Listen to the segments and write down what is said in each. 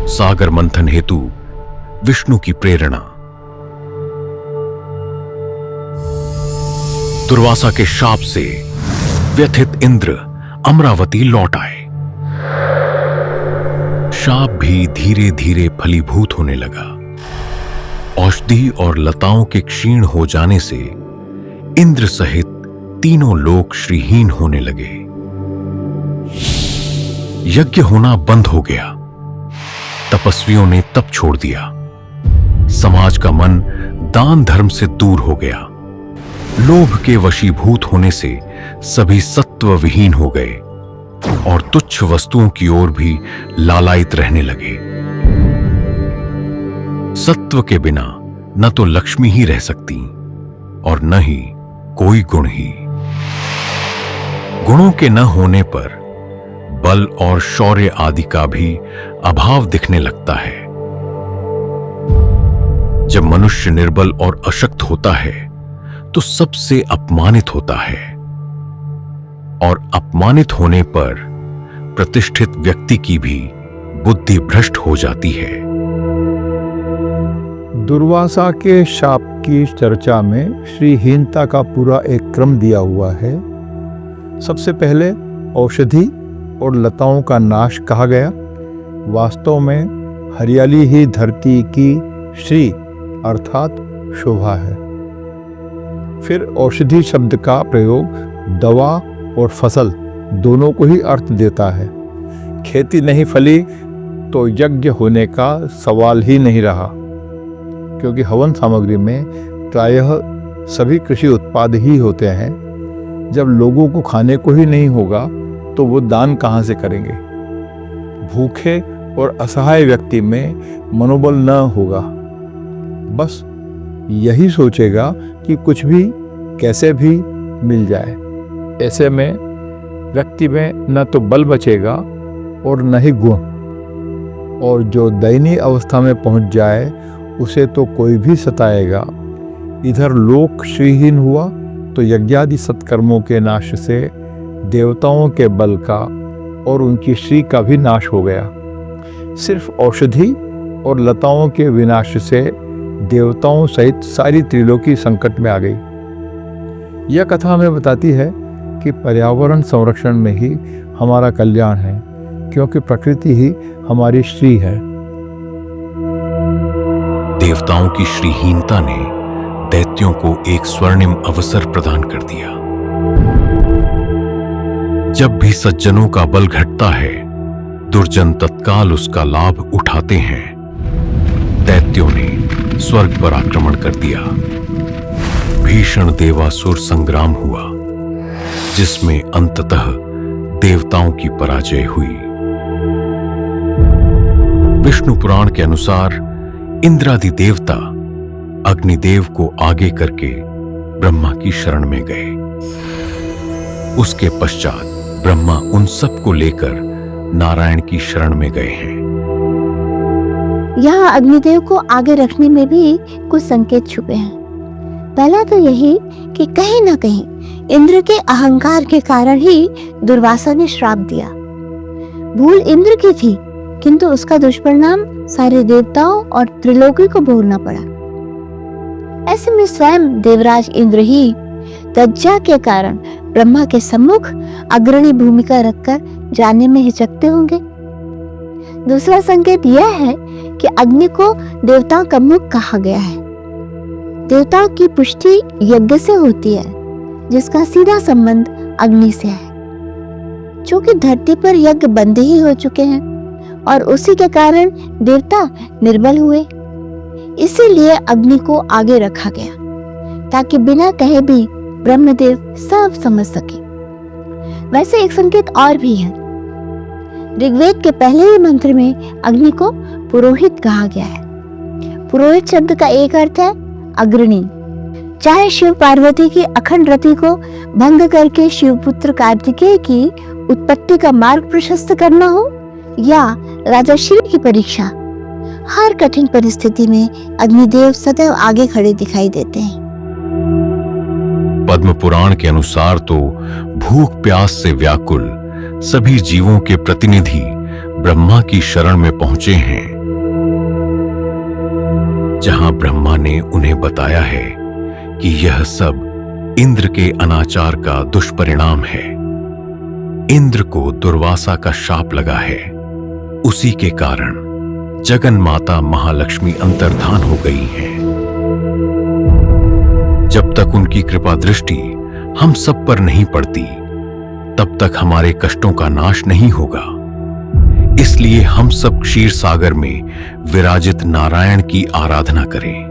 सागर मंथन हेतु विष्णु की प्रेरणा। दुर्वासा के शाप से व्यथित इंद्र अमरावती लौट आए। शाप भी धीरे धीरे फलीभूत होने लगा। औषधि और लताओं के क्षीण हो जाने से इंद्र सहित तीनों लोक श्रीहीन होने लगे। यज्ञ होना बंद हो गया। तपस्वियों ने तप छोड़ दिया। समाज का मन दान धर्म से दूर हो गया। लोभ के वशीभूत होने से सभी सत्व विहीन हो गए और तुच्छ वस्तुओं की ओर भी लालायित रहने लगे। सत्व के बिना न तो लक्ष्मी ही रह सकती और न ही कोई गुण ही। गुणों के न होने पर बल और शौर्य आदि का भी अभाव दिखने लगता है। जब मनुष्य निर्बल और अशक्त होता है तो सबसे अपमानित होता है और अपमानित होने पर प्रतिष्ठित व्यक्ति की भी बुद्धि भ्रष्ट हो जाती है। दुर्वासा के शाप की चर्चा में श्रीहीनता का पूरा एक क्रम दिया हुआ है। सबसे पहले औषधि और लताओं का नाश कहा गया। वास्तव में हरियाली ही धरती की श्री अर्थात शोभा है। फिर औषधि शब्द का प्रयोग दवा और फसल दोनों को ही अर्थ देता है। खेती नहीं फली तो यज्ञ होने का सवाल ही नहीं रहा, क्योंकि हवन सामग्री में प्रायः सभी कृषि उत्पाद ही होते हैं। जब लोगों को खाने को ही नहीं होगा तो वो दान कहाँ से करेंगे। भूखे और असहाय व्यक्ति में मनोबल न होगा, बस यही सोचेगा कि कुछ भी कैसे भी मिल जाए। ऐसे में व्यक्ति में न तो बल बचेगा और न ही गुण, और जो दयनीय अवस्था में पहुंच जाए उसे तो कोई भी सताएगा। इधर लोक श्रीहीन हुआ तो यज्ञादि सत्कर्मों के नाश से देवताओं के बल का और उनकी श्री का भी नाश हो गया। सिर्फ औषधि और लताओं के विनाश से देवताओं सहित सारी त्रिलोकी संकट में आ गई। यह कथा हमें बताती है कि पर्यावरण संरक्षण में ही हमारा कल्याण है, क्योंकि प्रकृति ही हमारी श्री है। देवताओं की श्रीहीनता ने दैत्यों को एक स्वर्णिम अवसर प्रदान कर दिया। जब भी सज्जनों का बल घटता है, दुर्जन तत्काल उसका लाभ उठाते हैं। दैत्यों ने स्वर्ग पर आक्रमण कर दिया। भीषण देवासुर संग्राम हुआ, जिसमें अंततः देवताओं की पराजय हुई। विष्णु पुराण के अनुसार इंद्रादि देवता अग्निदेव को आगे करके ब्रह्मा की शरण में गए। उसके पश्चात ब्रह्मा उन सब को लेकर नारायण की शरण में गए हैं। यहाँ अग्निदेव को आगे रखने में भी कुछ संकेत छुपे हैं। पहला तो यही कि कहीं ना कहीं इंद्र के अहंकार के कारण ही दुर्वासा ने श्राप दिया। भूल इंद्र की थी, किंतु उसका दुष्परिणाम सारे देवताओं और त्रिलोकी को भोगना पड़ा। ऐसे में स्वयं देवराज इंद्र ही लज्जा के कारण ब्रह्मा के सम्मुख अग्रणी भूमिका रखकर जाने में हिचकते होंगे। दूसरा संकेत यह है कि अग्नि को देवताओं का मुख कहा गया है। देवताओं की पुष्टि यज्ञ से होती है, जिसका सीधा संबंध अग्नि से है। चूंकि धरती पर यज्ञ बंद ही हो चुके हैं और उसी के कारण देवता निर्बल हुए, इसीलिए अग्नि को आगे रखा गया, ताकि बिना कहे भी ब्रह्मदेव सब समझ सके। वैसे एक संकेत और भी है। ऋग्वेद के पहले ही मंत्र में अग्नि को पुरोहित कहा गया है। पुरोहित शब्द का एक अर्थ है अग्रणी। चाहे शिव पार्वती की अखंड रति को भंग करके शिवपुत्र कार्तिकेय की उत्पत्ति का मार्ग प्रशस्त करना हो, या राजा शिव की परीक्षा, हर कठिन परिस्थिति में अग्निदेव सदैव आगे खड़े दिखाई देते हैं। पद्म पुराण के अनुसार तो भूख प्यास से व्याकुल सभी जीवों के प्रतिनिधि ब्रह्मा की शरण में पहुंचे हैं जहां ब्रह्मा ने उन्हें बताया है कि यह सब इंद्र के अनाचार का दुष्परिणाम है। इंद्र को दुर्वासा का शाप लगा है। उसी के कारण जगन माता महालक्ष्मी अंतर्धान हो गई हैं। जब तक उनकी कृपा दृष्टि हम सब पर नहीं पड़ती, तब तक हमारे कष्टों का नाश नहीं होगा। इसलिए हम सब क्षीर सागर में विराजित नारायण की आराधना करें,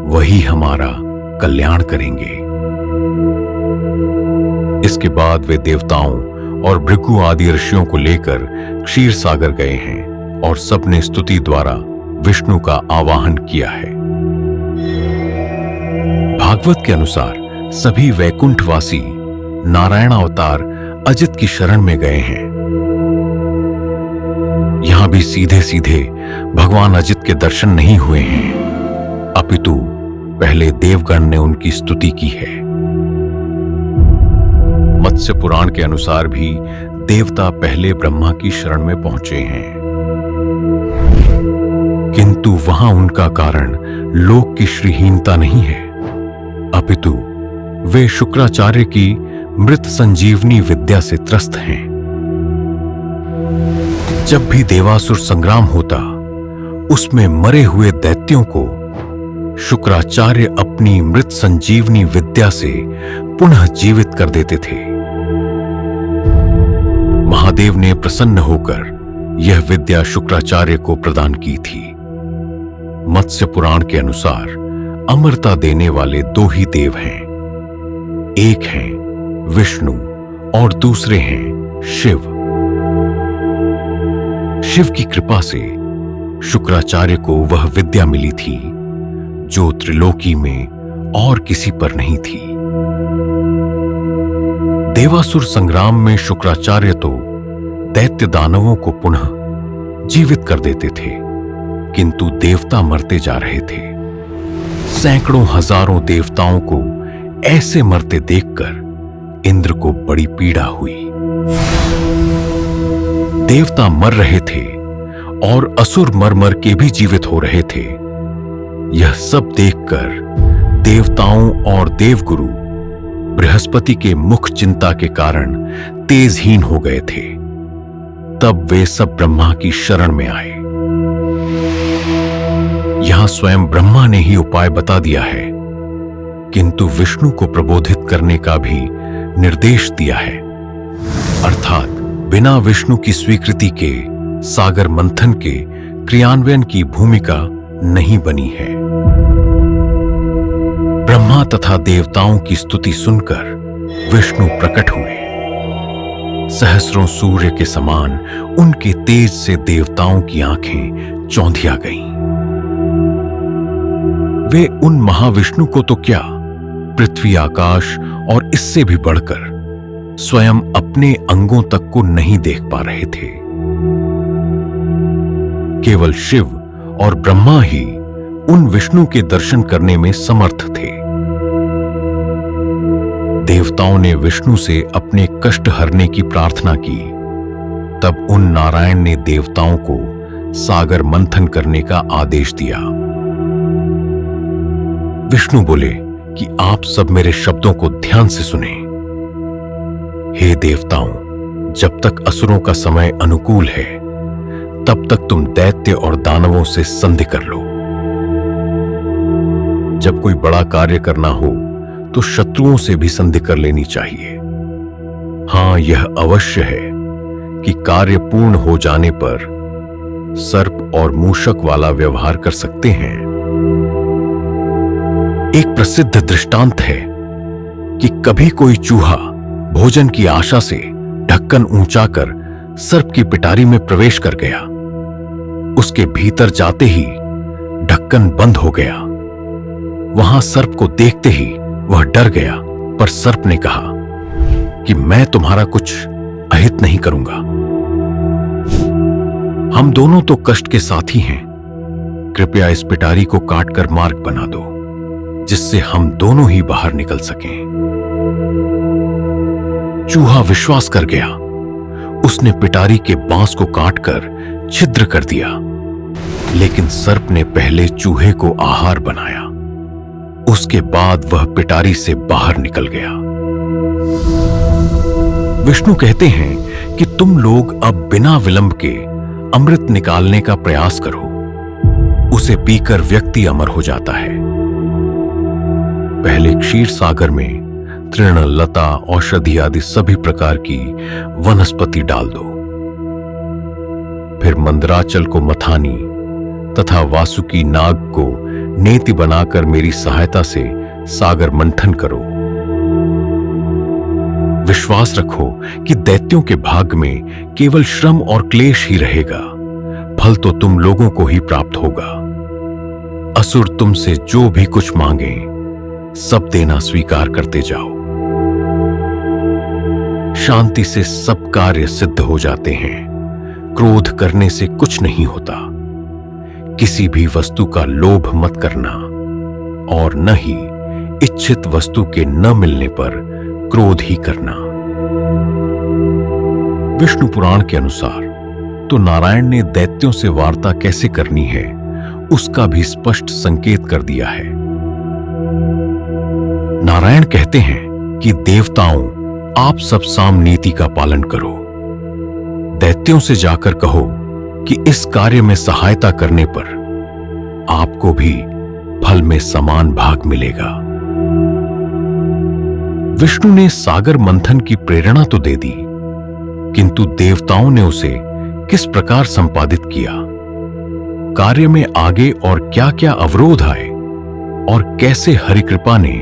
वही हमारा कल्याण करेंगे। इसके बाद वे देवताओं और भृगु आदि ऋषियों को लेकर क्षीर सागर गए हैं और सबने स्तुति द्वारा विष्णु का आवाहन किया है। भागवत के अनुसार सभी वैकुंठवासी नारायण अवतार अजित की शरण में गए हैं। यहां भी सीधे सीधे भगवान अजित के दर्शन नहीं हुए हैं, अपितु पहले देवगण ने उनकी स्तुति की है। मत्स्य पुराण के अनुसार भी देवता पहले ब्रह्मा की शरण में पहुंचे हैं, किंतु वहां उनका कारण लोक की श्रीहीनता नहीं है, अपितु वे शुक्राचार्य की मृत संजीवनी विद्या से त्रस्त हैं। जब भी देवासुर संग्राम होता, उसमें मरे हुए दैत्यों को शुक्राचार्य अपनी मृत संजीवनी विद्या से पुनः जीवित कर देते थे। महादेव ने प्रसन्न होकर यह विद्या शुक्राचार्य को प्रदान की थी। मत्स्य पुराण के अनुसार अमरता देने वाले दो ही देव हैं, एक हैं विष्णु और दूसरे हैं शिव। शिव की कृपा से शुक्राचार्य को वह विद्या मिली थी जो त्रिलोकी में और किसी पर नहीं थी। देवासुर संग्राम में शुक्राचार्य तो दैत्य दानवों को पुनः जीवित कर देते थे, किंतु देवता मरते जा रहे थे। सैकड़ों हजारों देवताओं को ऐसे मरते देखकर इंद्र को बड़ी पीड़ा हुई। देवता मर रहे थे और असुर मर मर के भी जीवित हो रहे थे। यह सब देखकर देवताओं और देवगुरु बृहस्पति के मुख चिंता के कारण तेजहीन हो गए थे। तब वे सब ब्रह्मा की शरण में आए। यहां स्वयं ब्रह्मा ने ही उपाय बता दिया है, किंतु विष्णु को प्रबोधित करने का भी निर्देश दिया है। अर्थात बिना विष्णु की स्वीकृति के सागर मंथन के क्रियान्वयन की भूमिका नहीं बनी है। ब्रह्मा तथा देवताओं की स्तुति सुनकर विष्णु प्रकट हुए। सहस्रों सूर्य के समान उनके तेज से देवताओं की आंखें चौंधिया गईं। वे उन महाविष्णु को तो क्या, पृथ्वी आकाश और इससे भी बढ़कर स्वयं अपने अंगों तक को नहीं देख पा रहे थे। केवल शिव और ब्रह्मा ही उन विष्णु के दर्शन करने में समर्थ थे। देवताओं ने विष्णु से अपने कष्ट हरने की प्रार्थना की। तब उन नारायण ने देवताओं को सागर मंथन करने का आदेश दिया। विष्णु बोले कि आप सब मेरे शब्दों को ध्यान से सुने। हे देवताओं, जब तक असुरों का समय अनुकूल है, तब तक तुम दैत्य और दानवों से संधि कर लो। जब कोई बड़ा कार्य करना हो तो शत्रुओं से भी संधि कर लेनी चाहिए। हां, यह अवश्य है कि कार्य पूर्ण हो जाने पर सर्प और मूषक वाला व्यवहार कर सकते हैं। एक प्रसिद्ध दृष्टांत है कि कभी कोई चूहा भोजन की आशा से ढक्कन ऊंचा कर सर्प की पिटारी में प्रवेश कर गया। उसके भीतर जाते ही ढक्कन बंद हो गया। वहां सर्प को देखते ही वह डर गया, पर सर्प ने कहा कि मैं तुम्हारा कुछ अहित नहीं करूंगा। हम दोनों तो कष्ट के साथी हैं। कृपया इस पिटारी को काटकर मार्ग बना दो, जिससे हम दोनों ही बाहर निकल सकें। चूहा विश्वास कर गया। उसने पिटारी के बांस को काटकर छिद्र कर दिया। लेकिन सर्प ने पहले चूहे को आहार बनाया, उसके बाद वह पिटारी से बाहर निकल गया। विष्णु कहते हैं कि तुम लोग अब बिना विलंब के अमृत निकालने का प्रयास करो। उसे पीकर व्यक्ति अमर हो जाता है। पहले क्षीर सागर में तृण, लता, औषधि आदि सभी प्रकार की वनस्पति डाल दो। फिर मंदराचल को मथानी तथा वासुकी नाग को नेति बनाकर मेरी सहायता से सागर मंथन करो। विश्वास रखो कि दैत्यों के भाग्य में केवल श्रम और क्लेश ही रहेगा, फल तो तुम लोगों को ही प्राप्त होगा। असुर तुमसे जो भी कुछ मांगे सब देना स्वीकार करते जाओ। शांति से सब कार्य सिद्ध हो जाते हैं। क्रोध करने से कुछ नहीं होता। किसी भी वस्तु का लोभ मत करना और न ही इच्छित वस्तु के न मिलने पर क्रोध ही करना। विष्णु पुराण के अनुसार तो नारायण ने दैत्यों से वार्ता कैसे करनी है उसका भी स्पष्ट संकेत कर दिया है। नारायण कहते हैं कि देवताओं, आप सब साम नीति का पालन करो। दैत्यों से जाकर कहो कि इस कार्य में सहायता करने पर आपको भी फल में समान भाग मिलेगा। विष्णु ने सागर मंथन की प्रेरणा तो दे दी, किंतु देवताओं ने उसे किस प्रकार संपादित किया, कार्य में आगे और क्या क्या अवरोध आए और कैसे हरिकृपा ने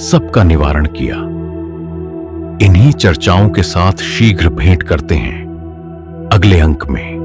सबका निवारण किया, इन्हीं चर्चाओं के साथ शीघ्र भेंट करते हैं अगले अंक में।